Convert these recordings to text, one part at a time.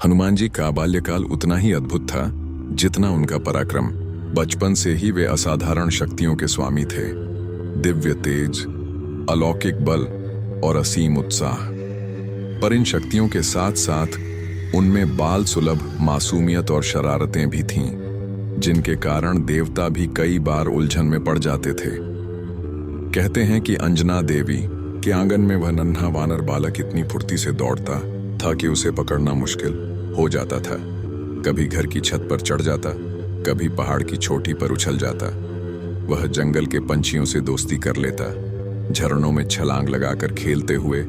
हनुमान जी का बाल्यकाल उतना ही अद्भुत था जितना उनका पराक्रम। बचपन से ही वे असाधारण शक्तियों के स्वामी थे। दिव्य तेज, अलौकिक बल और असीम उत्साह। पर इन शक्तियों के साथ साथ उनमें बाल सुलभ मासूमियत और शरारतें भी थीं, जिनके कारण देवता भी कई बार उलझन में पड़ जाते थे। कहते हैं कि अंजना देवी के आंगन में वह नन्हा वानर बालक इतनी फुर्ती से दौड़ता था कि उसे पकड़ना मुश्किल हो जाता था। कभी घर की छत पर चढ़ जाता, कभी पहाड़ की चोटी पर उछल जाता। वह जंगल के पंछियों से दोस्ती कर लेता, झरनों में छलांग लगाकर खेलते हुए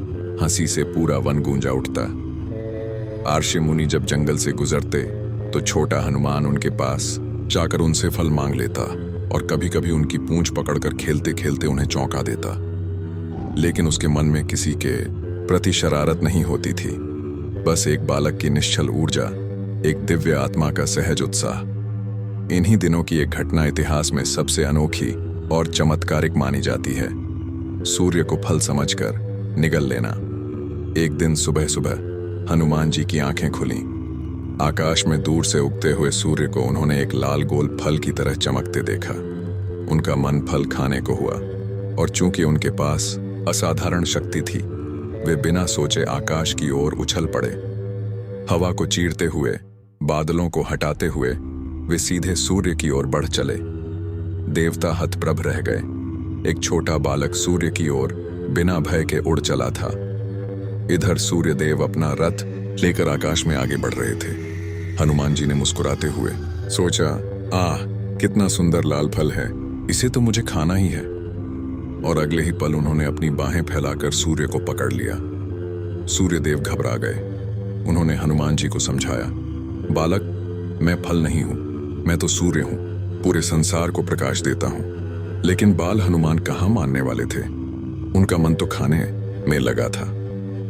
हंसी से पूरा वन गूंजा उठता। आर्षि मुनि जब जंगल से गुजरते तो छोटा हनुमान उनके पास जाकर उनसे फल मांग लेता और कभी कभी उनकी पूंछ पकड़कर खेलते खेलते उन्हें चौंका देता। लेकिन उसके मन में किसी के प्रति शरारत नहीं होती थी, बस एक बालक की निश्चल ऊर्जा, एक दिव्य आत्मा का सहज उत्साह। इन्हीं दिनों की एक घटना इतिहास में सबसे अनोखी और चमत्कारिक मानी जाती है। सूर्य को फल समझकर निगल लेना। एक दिन सुबह सुबह हनुमान जी की आंखें खुलीं। आकाश में दूर से उगते हुए सूर्य को उन्होंने एक लाल गोल फल की तरह चमकते देखा। उनका मन फल खाने को हुआ और चूंकि उनके पास असाधारण शक्ति थी, वे बिना सोचे आकाश की ओर उछल पड़े। हवा को चीरते हुए, बादलों को हटाते हुए वे सीधे सूर्य की ओर बढ़ चले। देवता हतप्रभ रह गए। एक छोटा बालक सूर्य की ओर बिना भय के उड़ चला था। इधर सूर्य देव अपना रथ लेकर आकाश में आगे बढ़ रहे थे। हनुमान जी ने मुस्कुराते हुए सोचा, आह, कितना सुंदर लाल फल है, इसे तो मुझे खाना ही है। और अगले ही पल उन्होंने अपनी बाहें फैलाकर सूर्य को पकड़ लिया। सूर्यदेव घबरा गए। उन्होंने हनुमान जी को समझाया, बालक, मैं फल नहीं हूं, मैं तो सूर्य हूं, पूरे संसार को प्रकाश देता हूं। लेकिन बाल हनुमान कहाँ मानने वाले थे। उनका मन तो खाने में लगा था।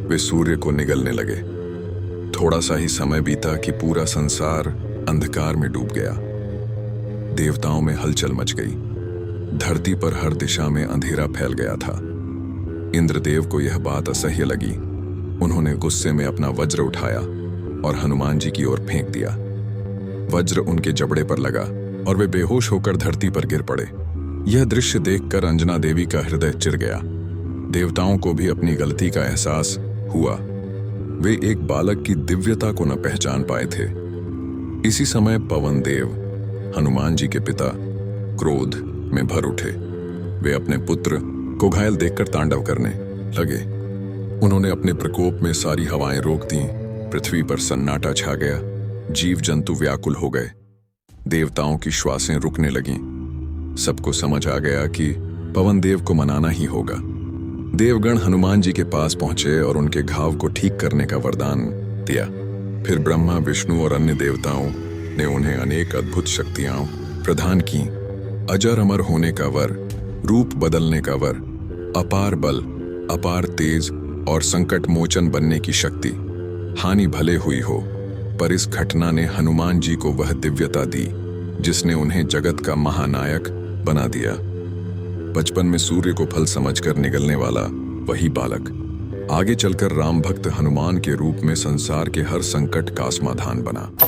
वे सूर्य को निगलने लगे। थोड़ा सा ही समय बीता कि पूरा संसार अंधकार में डूब गया। देवताओं में हलचल मच गई। धरती पर हर दिशा में अंधेरा फैल गया था। इंद्रदेव को यह बात असह्य लगी। उन्होंने गुस्से में अपना वज्र उठाया और हनुमान जी की ओर फेंक दिया। वज्र उनके जबड़े पर लगा और वे बेहोश होकर धरती पर गिर पड़े। यह दृश्य देखकर अंजना देवी का हृदय चिर गया। देवताओं को भी अपनी गलती का एहसास हुआ। वे एक बालक की दिव्यता को न पहचान पाए थे। इसी समय पवन देव, हनुमान जी के पिता, क्रोध में भर उठे। वे अपने पुत्र को घायल देखकर तांडव करने लगे। उन्होंने अपने प्रकोप में सारी हवाएं रोक दी। पृथ्वी पर सन्नाटा छा गया। जीव जंतु व्याकुल हो गए। देवताओं की श्वासें रुकने लगीं। सबको समझ आ गया कि पवन देव को मनाना ही होगा। देवगण हनुमान जी के पास पहुंचे और उनके घाव को ठीक करने का वरदान दिया। फिर ब्रह्मा, विष्णु और अन्य देवताओं ने उन्हें अनेक अद्भुत शक्तियां प्रदान की। अजर अमर होने का वर, रूप बदलने का वर, अपार बल, अपार तेज और संकट मोचन बनने की शक्ति। हानि भले हुई हो, पर इस घटना ने हनुमान जी को वह दिव्यता दी जिसने उन्हें जगत का महानायक बना दिया। बचपन में सूर्य को फल समझकर निगलने वाला वही बालक आगे चलकर राम भक्त हनुमान के रूप में संसार के हर संकट का समाधान बना।